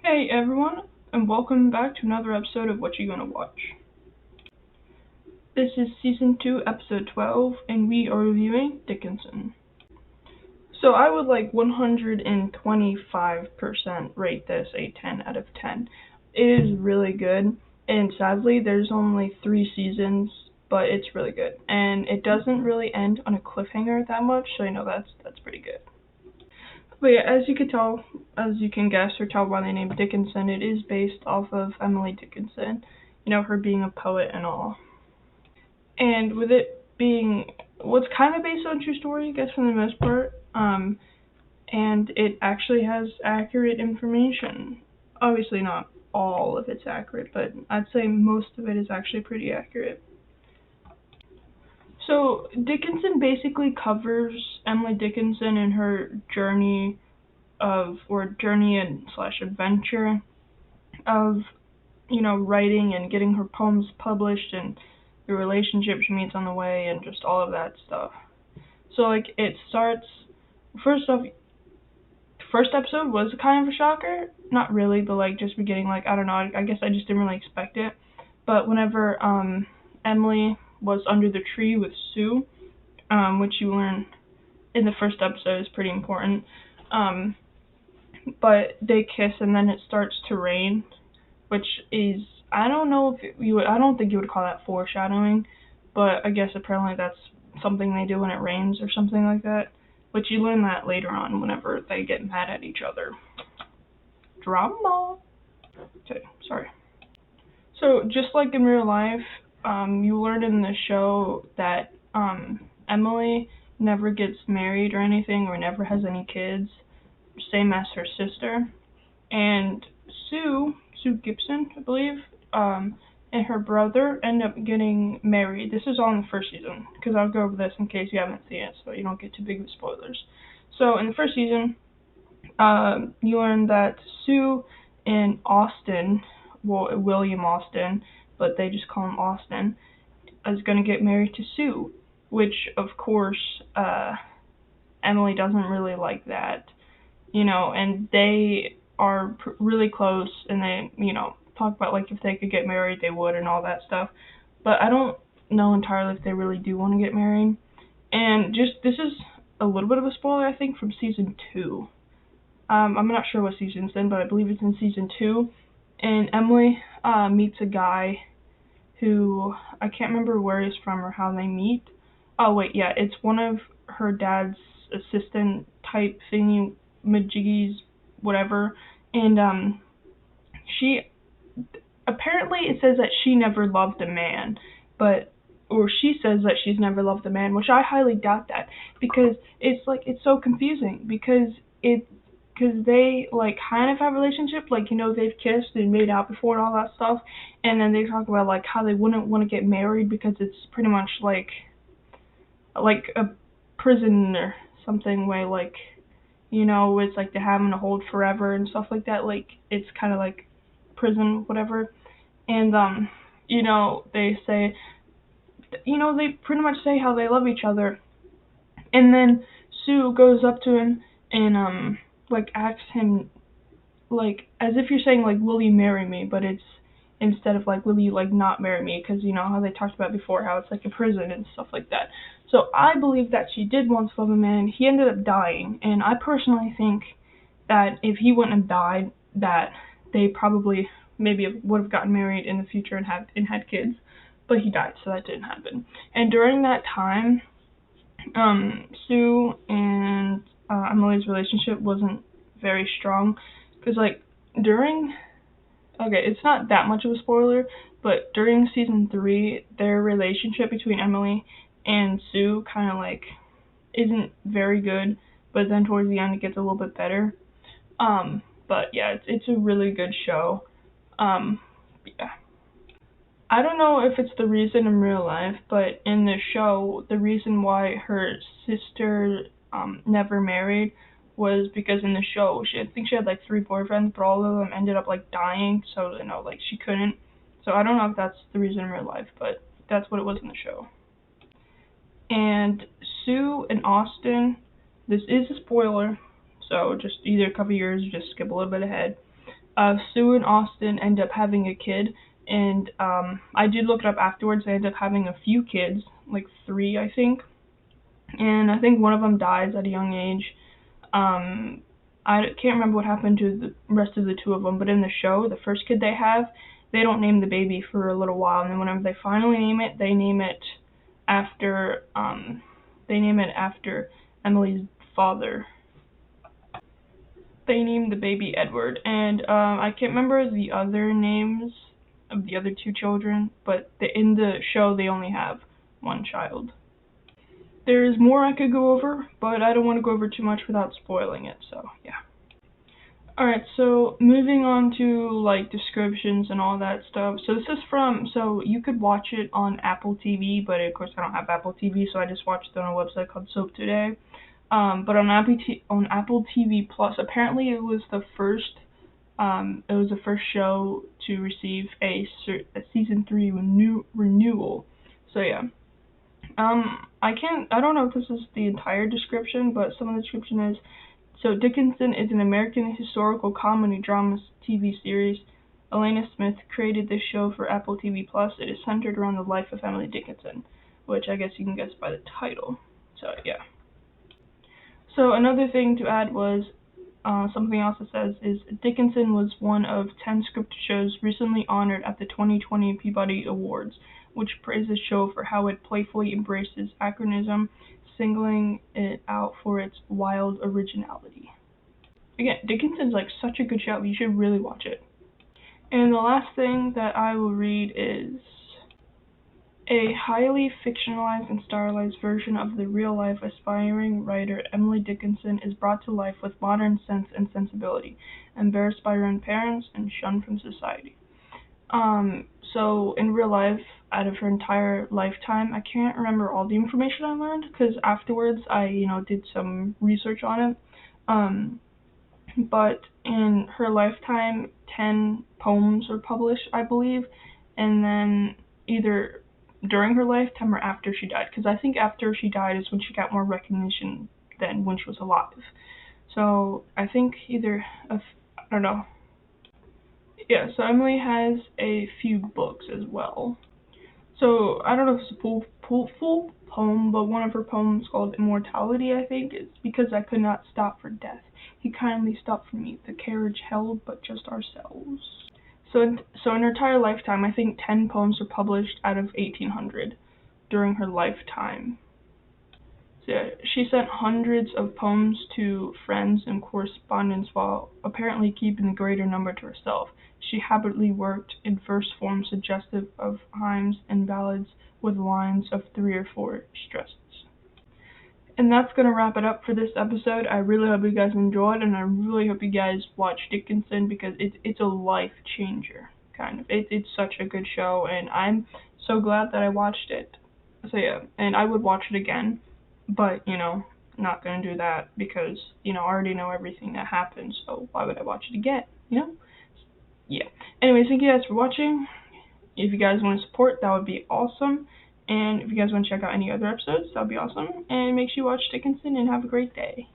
Hey everyone, and welcome back to another episode of What You Gonna Watch. This is Season 2, Episode 12, and we are reviewing Dickinson. So I would 125% rate this a 10 out of 10. It is really good, and sadly there's only 3 seasons, but it's really good. And it doesn't really end on a cliffhanger that much, so that's pretty good. But yeah, as you can guess or tell by the name Dickinson, it is based off of Emily Dickinson, her being a poet and all. And with it being what's kind of based on true story, I guess, for the most part, and it actually has accurate information. Obviously not all of it's accurate, but I'd say most of it is actually pretty accurate. So Dickinson basically covers Emily Dickinson and her journey and slash adventure of, writing and getting her poems published and the relationship she meets on the way and just all of that stuff. So it starts, first off, first episode was kind of a shocker. Not really, but just beginning, I don't know, I guess I just didn't really expect it. But whenever Emily was under the tree with Sue, which you learn in the first episode is pretty important, but they kiss and then it starts to rain, which is, I don't think you would call that foreshadowing, but I guess apparently that's something they do when it rains or something like that, which you learn that later on whenever they get mad at each other. Drama. Okay, sorry. So just like in real life, you learn in the show that Emily never gets married or anything or never has any kids, same as her sister. And Sue Gibson, I believe, and her brother end up getting married. This is all in the first season, because I'll go over this in case you haven't seen it, so you don't get too big of spoilers. So in the first season, you learn that Sue and Austin, William Austin, but they just call him Austin, is going to get married to Sue, which of course Emily doesn't really like that, and they are really close, and they, talk about if they could get married they would and all that stuff, but I don't know entirely if they really do want to get married. And this is a little bit of a spoiler, I think, from season 2. I'm not sure what season's in, but I believe it's in season 2, and Emily meets a guy who, I can't remember where he's from or how they meet. Oh wait, yeah, it's one of her dad's assistant type thingy majiggies, whatever, and she, apparently it says that she never loved a man, or she says that she's never loved a man, which I highly doubt that, because it's so confusing, because they kind of have a relationship, they've kissed and made out before and all that stuff, and then they talk about how they wouldn't want to get married because it's pretty much like a prison or something, way it's they're having to hold forever and stuff like that, it's kind of like prison, whatever. And they say, they pretty much say how they love each other, and then Sue goes up to him and asks him, as if you're saying, will you marry me, but it's instead of will you not marry me, because how they talked about before how it's a prison and stuff like that. So I believe that she did once love a man. He ended up dying, and I personally think that if he wouldn't have died, that they probably maybe would have gotten married in the future and had kids, but he died, so that didn't happen. And during that time, Sue and Emily's relationship wasn't very strong, because it's not that much of a spoiler, but during season 3, their relationship between Emily and Sue kind of isn't very good, but then towards the end it gets a little bit better. But yeah, it's a really good show. Yeah. I don't know if it's the reason in real life, but in the show, the reason why her sister never married was because in the show, I think she had 3 boyfriends, but all of them ended up dying, so she couldn't. So I don't know if that's the reason in real life, but that's what it was in the show. And Sue and Austin, this is a spoiler, so just either cover yours or just skip a little bit ahead. Sue and Austin end up having a kid, and I did look it up afterwards. They end up having a few kids, like 3, I think, and I think one of them dies at a young age. Um, I can't remember what happened to the rest of the 2 of them, but in the show, the first kid they have, they don't name the baby for a little while, and then whenever they finally name it, after they name it after Emily's father. They named the baby Edward, and I can't remember the other names of the other 2 children, but in the show they only have 1 child. There's more I could go over, but I don't want to go over too much without spoiling it, so yeah. Alright, so moving on to like descriptions and all that stuff. So this is so you could watch it on Apple TV, but of course I don't have Apple TV, so I just watched it on a website called Soap Today. But on Apple TV Plus, apparently it was the first show to receive a season 3 renewal. So yeah. I don't know if this is the entire description, but some of the description is, so Dickinson is an American historical comedy drama TV series. Elena Smith created this show for Apple TV Plus. It is centered around the life of Emily Dickinson, which I guess you can guess by the title. So yeah. So another thing to add was something else it says is Dickinson was one of 10 scripted shows recently honored at the 2020 Peabody Awards, which praised the show for how it playfully embraces anachronism, singling it out for its wild originality. Again, Dickinson's like such a good show. You should really watch it. And the last thing that I will read is a highly fictionalized and stylized version of the real-life aspiring writer Emily Dickinson is brought to life with modern sense and sensibility, embarrassed by her own parents and shunned from society. So in real life, out of her entire lifetime, I can't remember all the information I learned because afterwards I, did some research on it. But in her lifetime, 10 poems were published, I believe, and then either during her lifetime or after she died, because I think after she died is when she got more recognition than when she was alive. So I think I don't know. Yeah, so Emily has a few books as well. So I don't know if it's a full poem, but one of her poems called Immortality, I think, is because I could not stop for death. He kindly stopped for me, the carriage held but just ourselves. So in her entire lifetime, I think 10 poems were published out of 1,800 during her lifetime. So yeah, she sent hundreds of poems to friends and correspondents while apparently keeping the greater number to herself. She habitually worked in verse form suggestive of hymns and ballads with lines of 3 or 4 stresses. And that's going to wrap it up for this episode. I really hope you guys enjoyed, and I really hope you guys watch Dickinson because it's a life changer, kind of. It's such a good show, and I'm so glad that I watched it. So yeah, and I would watch it again, but, not going to do that because, I already know everything that happens, so why would I watch it again, Yeah. Anyways, thank you guys for watching. If you guys want to support, that would be awesome. And if you guys want to check out any other episodes, that would be awesome. And make sure you watch Dickinson and have a great day.